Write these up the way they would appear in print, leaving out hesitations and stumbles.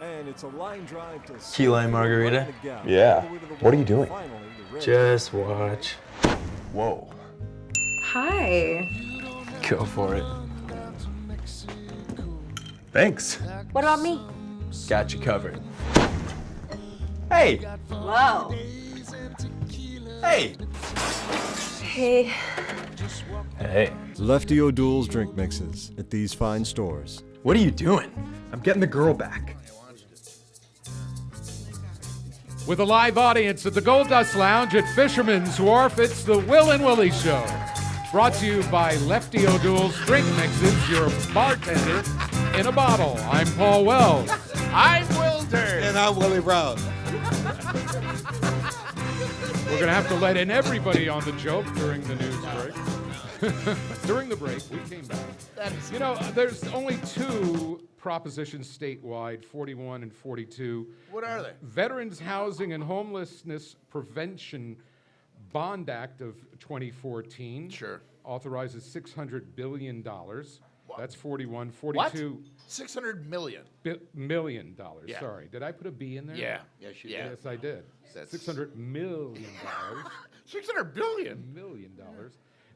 And it's a line drive to Key lime margarita? Yeah. What are you doing? Just watch. Whoa. Hi. Go for it. Thanks. What about me? Got you covered. Hey! Whoa. Hey! Hey. Hey. Lefty O'Doul's drink mixes at these fine stores. What are you doing? I'm getting the girl back. With a live audience at the Gold Dust Lounge at Fisherman's Wharf, it's the Will and Willie Show. Brought to you by Lefty O'Doul's Drink Mixes, your bartender in a bottle. I'm Paul Wells. I'm Will Durst. And I'm Willie Brown. We're going to have to let in everybody on the joke during the news break. During the break, we came back. You know, there's only two propositions statewide, 41 and 42. What are they? Veterans Housing and Homelessness Prevention Bond Act of 2014 Sure. authorizes $600 billion. That's 41. 42 $600 million. million. Yeah. Sorry. Did I put a B in there? Yeah. Yes, you Yeah. Yes, I did. That's- $600 million. $600 billion. $1 million.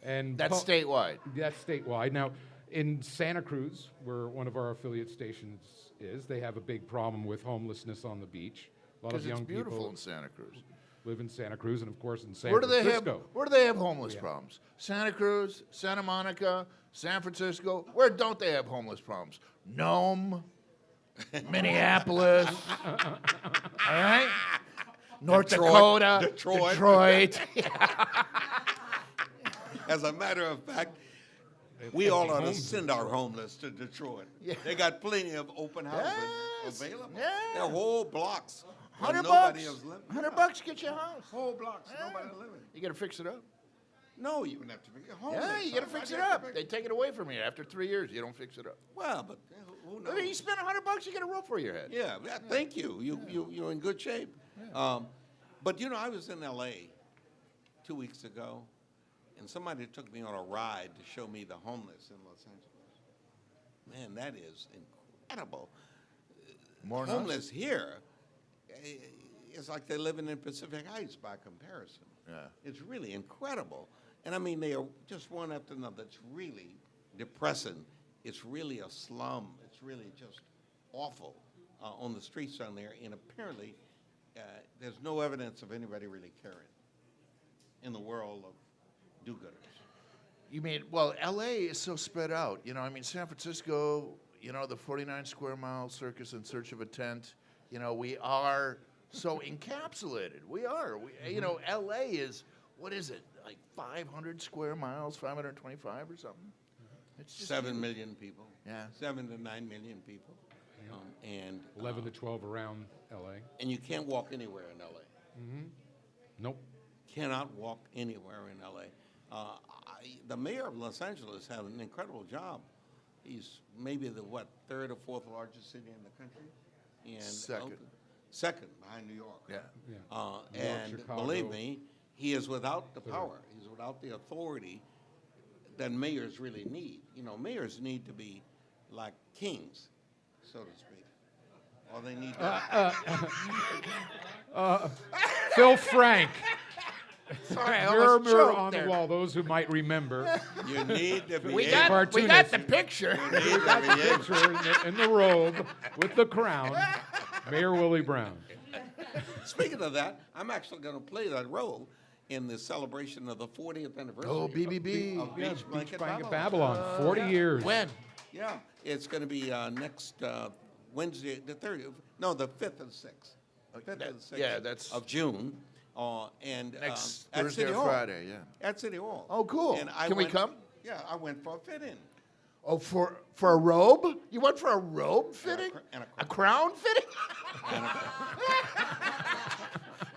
And That's statewide. That's statewide. Now, in Santa Cruz, where one of our affiliate stations is, they have a big problem with homelessness on the beach. A lot of Because it's young beautiful people in Santa Cruz. live in Santa Cruz, and of course in San Where do they Francisco. have homeless problems? Santa Cruz, Santa Monica, San Francisco. Where don't they have homeless problems? Nome, Minneapolis. All right? North Dakota, Detroit. As a matter of fact, we all ought to send our homeless to Detroit. Yeah. They got plenty of open houses Yes. available. Yeah. There are whole blocks. where $100 nobody bucks. is living. $100 get you a house. Whole blocks. Yeah. Nobody living. You got to fix it up. No, you wouldn't have to be homeless. Yeah, you got to fix it up. They take it away from you after 3 years. You don't fix it up. Well, but who knows? I mean, you spend $100, you get a roof over your head. Yeah, thank you. You're in good shape. But you know, I was in L.A. 2 weeks ago, and somebody took me on a ride to show me the homeless in Los Angeles. Man, that is incredible. More than Homeless here, it's like they're living in Pacific Heights by comparison. Yeah. It's really incredible. And I mean, they are just one after another. It's really depressing. It's really a slum. It's really just awful on the streets down there. And apparently, there's no evidence of anybody really caring in the world of do-gooders. You mean, well, L.A. is so spread out. You know, I mean, San Francisco, you know, the 49 square mile circus in search of a tent. You know, we are so encapsulated. We are. You know, L.A. is, what is it, like 500 square miles, 525 or something? It's just 7 huge. million people. Yeah. 7 to 9 million people. And 11 to 12 around L.A. and you can't walk anywhere in L.A. Nope. Cannot walk anywhere in L.A. The mayor of Los Angeles had an incredible job. He's maybe the, third or fourth largest city in the country? And Second. Second, behind New York. Yeah. Yeah. New York, And Chicago. believe me, he is without the power. He's without the authority that mayors really need. You know, mayors need to be like kings, so to speak. Or they need to... Phil Frank. Sorry, I Mirror, almost mirror choked on there. the wall, those who might remember. You need to be We able... got Cartoonist. the picture. You need to be able... Picture in the robe with the crown, Mayor Willie Brown. Speaking of that, I'm actually going to play that role in the celebration of the 40th anniversary. Oh, BBB. Of Beach Beach Blanket Blanket Babylon. Babylon, 40 years. When? Yeah, it's going to be next Wednesday, the 30th. No, the 5th and 6th. 5th and 6th yeah, that's- of June. And Next at Thursday City or Hall. Friday, yeah. At City Hall. Oh, cool. And I Can we went- come? Yeah, I went for a fit-in. Oh, for a robe? You went for a robe fitting? and a crown fitting?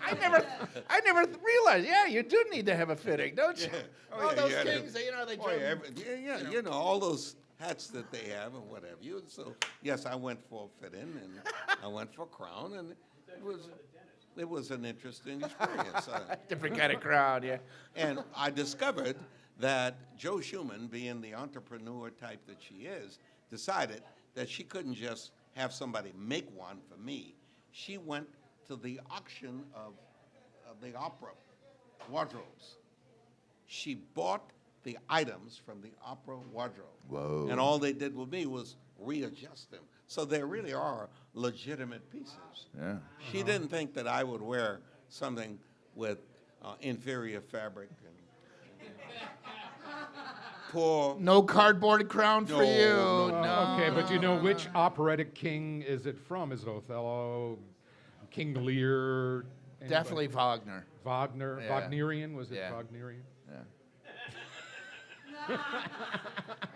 I never realized. Yeah, you do need to have a fitting, don't you? Oh, All yeah, those you had kings, to- you know, they Oh, yeah, jump. you know, all those hats that they have and whatever. So, yes, I went for a fit-in, and I went for a crown, and it was an interesting experience. Different kind of crowd, yeah. And I discovered that Joe Schumann, being the entrepreneur type that she is, decided that she couldn't just have somebody make one for me. She went to the auction of the opera wardrobes. She bought the items from the opera wardrobe. Whoa. And all they did with me was readjust them. So they really are legitimate pieces. Yeah. She didn't think that I would wear something with inferior fabric and poor. No cardboard crown for No, you. no. No. Okay, but you know which operatic king is it from? Is it Othello, King Lear? Anybody? Definitely Wagner. Wagner. Yeah. Wagnerian? Was it Yeah. Wagnerian? Yeah.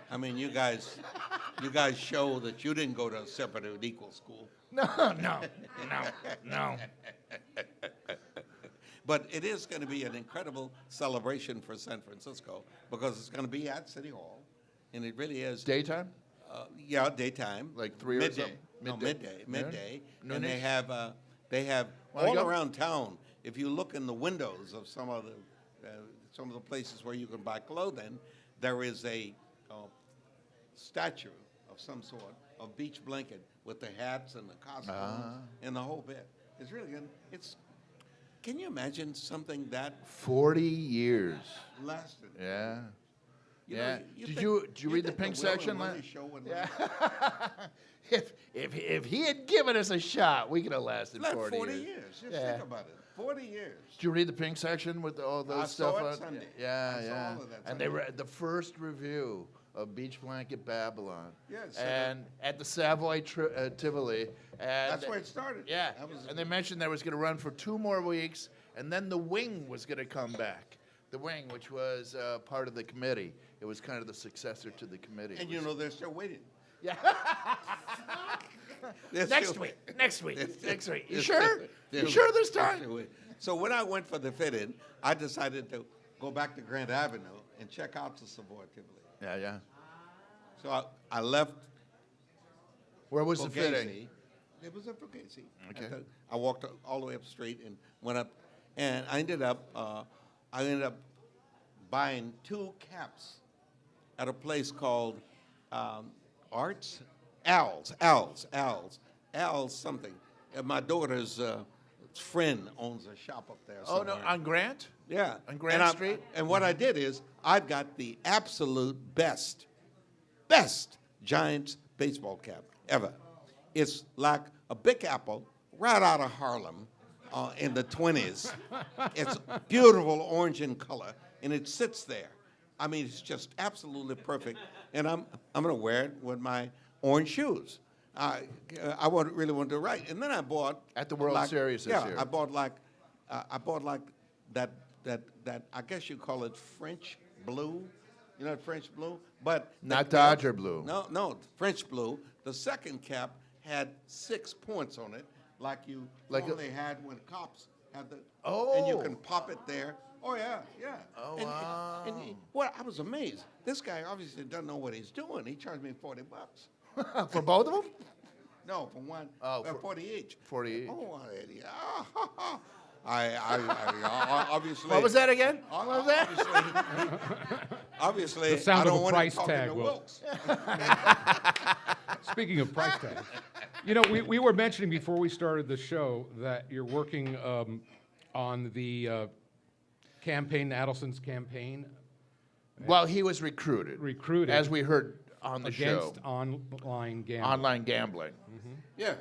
I mean, you guys show that you didn't go to a separate and equal school. No. But it is going to be an incredible celebration for San Francisco because it's going to be at City Hall, and it really is. Daytime? Yeah, daytime. Like 3 or midday. something? No, midday. Midday. Noon? And Noonish? they have Wanna all go? around town. If you look in the windows of some of the places where you can buy clothing, there is a statue of some sort of Beach Blanket with the hats and the costumes and the whole bit. It's really good. Can you imagine something that 40 years. lasted? Yeah. You Yeah. know, Did think- you read the think pink Will and section? Willie show would Yeah. last? If he had given us a shot, we could have lasted Like 40, 40 years. years. Just Yeah. think about it. 40 years. Did you read the pink section with all those I stuff saw it on? Sunday. Yeah, I saw yeah. all of that And they Sunday. read the first review of Beach Blanket Babylon. Yes, so And at the Savoy Tivoli. And That's where it started. Yeah. That was- And they mentioned that it was going to run for 2 more weeks, and then the Wing was going to come back. The Wing, which was part of the committee. It was kind of the successor to the committee. And you know they're still waiting. Yeah. They're Next still- week. Next week. Next week. You they're sure? still- You sure this they're time? still waiting. So when I went for the fit-in, I decided to go back to Grand Avenue and check out the Savoy Tivoli. Yeah, yeah. So I left Where was the fitting? Fugazi. It was a Fugazi. Okay. I walked all the way up the street and went up, and I ended up buying 2 caps at a place called Al's something. And my daughter's friend owns a shop up there. Oh, no, somewhere. on Grant? Yeah. On Grant Street? And what I did is I've got the absolute best Giants baseball cap ever. It's like a Big Apple right out of Harlem in the 20s. It's beautiful orange in color, and it sits there. I mean, it's just absolutely perfect. And I'm going to wear it with my orange shoes. I really want to write. And then I bought At the World Series this year. I bought like that I guess you call it French blue. You know French blue? But Not the cap- Dodger blue. No, French blue. The second cap had 6 points on it, like you Like a- normally had when cops had the. Oh. And you can pop it there. Oh yeah. Oh, and, wow. Well, I was amazed. This guy obviously doesn't know what he's doing. He charged me $40. For both of them? No, for one. Oh, 40 each. 40 each. Oh, what an idiot. I obviously. What was that again? What was that? Obviously, The sound I of don't a want price him talking tag, to Will. Wilkes. Speaking of price tags, you know, we were mentioning before we started the show that you're working on the campaign, Adelson's campaign, Well, he was recruited. Recruited. As we heard on the against show. online gambling. Online gambling. Yeah.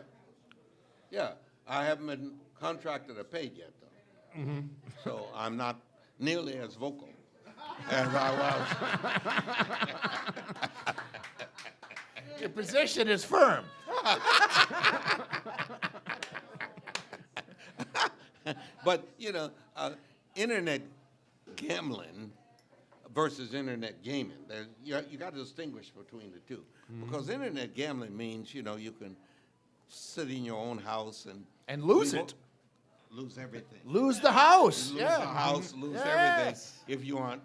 Yeah. I haven't been contracted or paid yet, though. So I'm not nearly as vocal as I was. Your position is firm. But, you know, internet gambling versus internet gaming, you got to distinguish between the two. Because internet gambling means, you know, you can sit in your own house and lose it. Lose everything. Lose the house. Lose yeah. the house, lose Yes. everything if you aren't.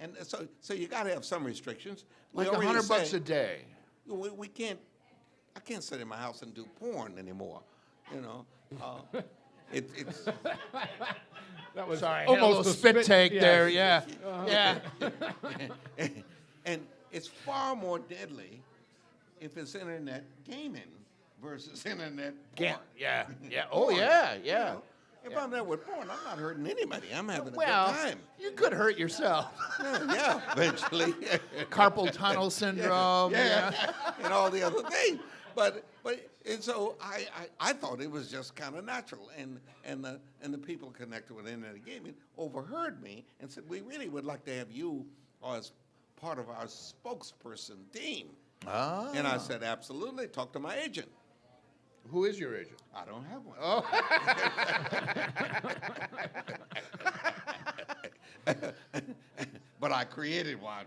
And so you got to have some restrictions. We Like already $100 say a day. we can't. I can't sit in my house and do porn anymore. You know, it's. That was Sorry, I had a little almost spit take yes. there. Yeah. Yeah. And it's far more deadly if it's internet gaming versus internet Yeah, porn. yeah. Porn, Yeah. you know. If I'm there with porn, I'm not hurting anybody. I'm having a Well, good time. you could hurt yourself. Yeah, eventually. Carpal tunnel syndrome. Yeah, and all the other things. And so I thought it was just kind of natural, and the people connected with internet gaming overheard me and said, we really would like to have you as part of our spokesperson team. Ah. And I said, absolutely. Talk to my agent. Who is your agent? I don't have one. But I created one.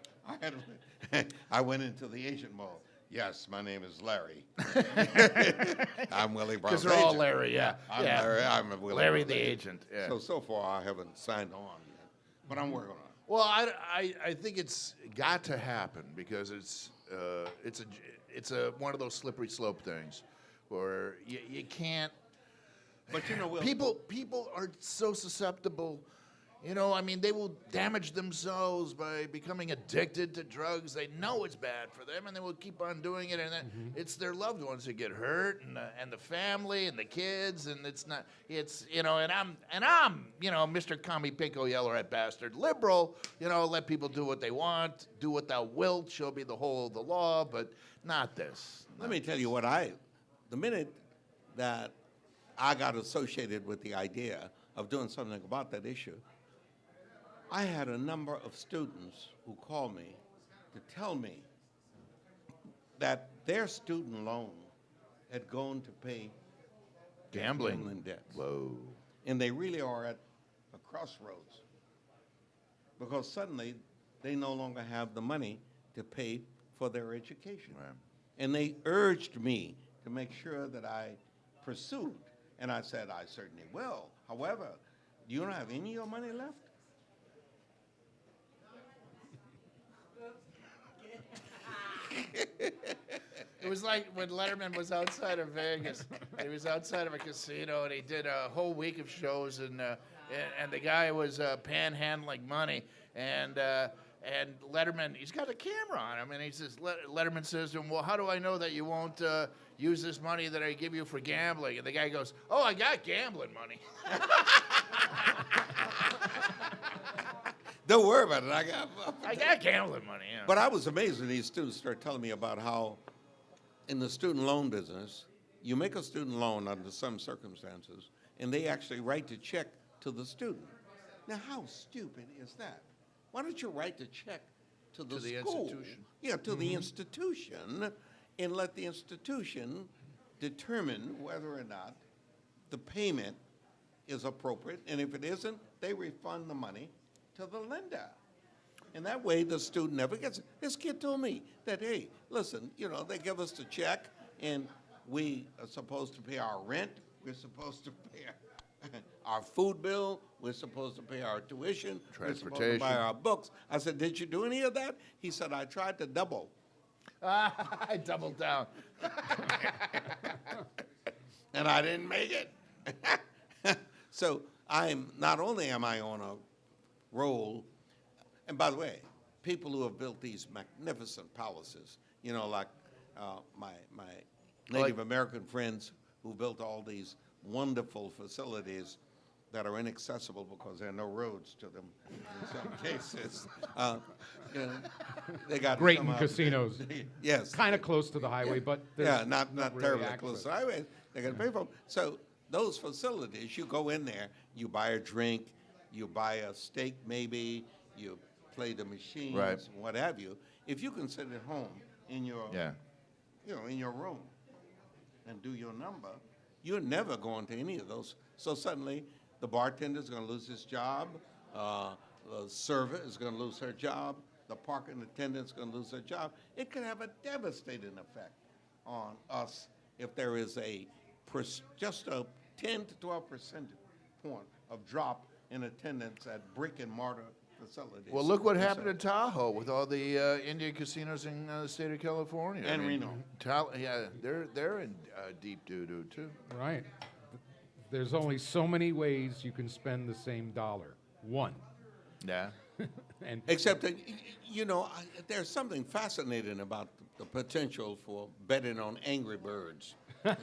I went into the agent mode. Yes, my name is Larry. I'm Willie Brown's Because they're all agent. Larry, yeah. I'm yeah. Larry. I'm Willie Larry Brown's the agent. Yeah. So far I haven't signed on yet, but I'm working on it. Well, I think it's got to happen because it's one of those slippery slope things where you can't. But you know, Will, People are so susceptible. You know, I mean, they will damage themselves by becoming addicted to drugs. They know it's bad for them, and they will keep on doing it. And then it's their loved ones that get hurt, and the family, and the kids. And it's not. It's and I'm Mr. Commie Pinko Yellow-Rat Bastard liberal. Let people do what they want. Do what thou wilt shall be the whole of the law, but not this. let me tell you the minute that I got associated with the idea of doing something about that issue, I had a number of students who called me to tell me that their student loan had gone to pay gambling debts. Whoa. And they really are at a crossroads because suddenly they no longer have the money to pay for their education. Right. And they urged me to make sure that I pursued. And I said, I certainly will. However, do you not have any of your money left? It was like when Letterman was outside of Vegas. He was outside of a casino, and he did a whole week of shows, and the guy was panhandling money, and Letterman, he's got a camera on him, and he says, Letterman says to him, well, how do I know that you won't use this money that I give you for gambling? And the guy goes, oh, I got gambling money. Don't worry about it. I got gambling money, yeah. But I was amazed when these students started telling me about how in the student loan business, you make a student loan under some circumstances, and they actually write the check to the student. Now, how stupid is that? Why don't you write the check to the school? institution. Yeah, to the institution, and let the institution determine whether or not the payment is appropriate, and if it isn't, they refund the money to the lender. And that way the student never gets it. This kid told me that, hey, listen, they give us the check, and we are supposed to pay our rent, we're supposed to pay our food bill, we're supposed to pay our tuition, we're supposed to buy our books. I said, did you do any of that? He said, I tried to double. I doubled down. And I didn't make it. So not only am I on a roll, and by the way, people who have built these magnificent palaces, like my Native American friends who built all these wonderful facilities that are inaccessible because there are no roads to them in some cases. They got Great in casinos. Yes. Kind of close to the highway, but there's not really terribly access. close to the highway. They got to pay for them. So those facilities, you go in there, you buy a drink, you buy a steak maybe, you play the machines, Right. what have you. If you can sit at home in your, in your room and do your number, you're never going to any of those. So suddenly, the bartender's going to lose his job, the server is going to lose her job, the parking attendant's going to lose their job. It could have a devastating effect on us if there is just a 10 to 12 percentage point of drop in attendance at brick and mortar facilities. Well, look what happened in Tahoe with all the Indian casinos in the state of California. And Reno. They're in deep doo-doo, too. Right. There's only so many ways you can spend the same dollar. One. Yeah. And Except that, there's something fascinating about the potential for betting on Angry Birds. And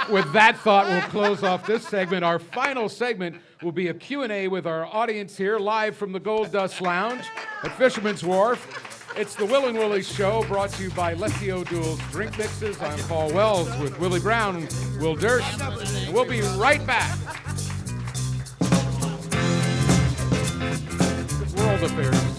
with that thought, we'll close off this segment. Our final segment will be a Q&A with our audience here, live from the Gold Dust Lounge at Fisherman's Wharf. It's the Will and Willie Show, brought to you by Lefty O'Doul's Drink Mixes. I'm Paul Wells with Willie Brown and Will Durst, and we'll be right back. World Affairs.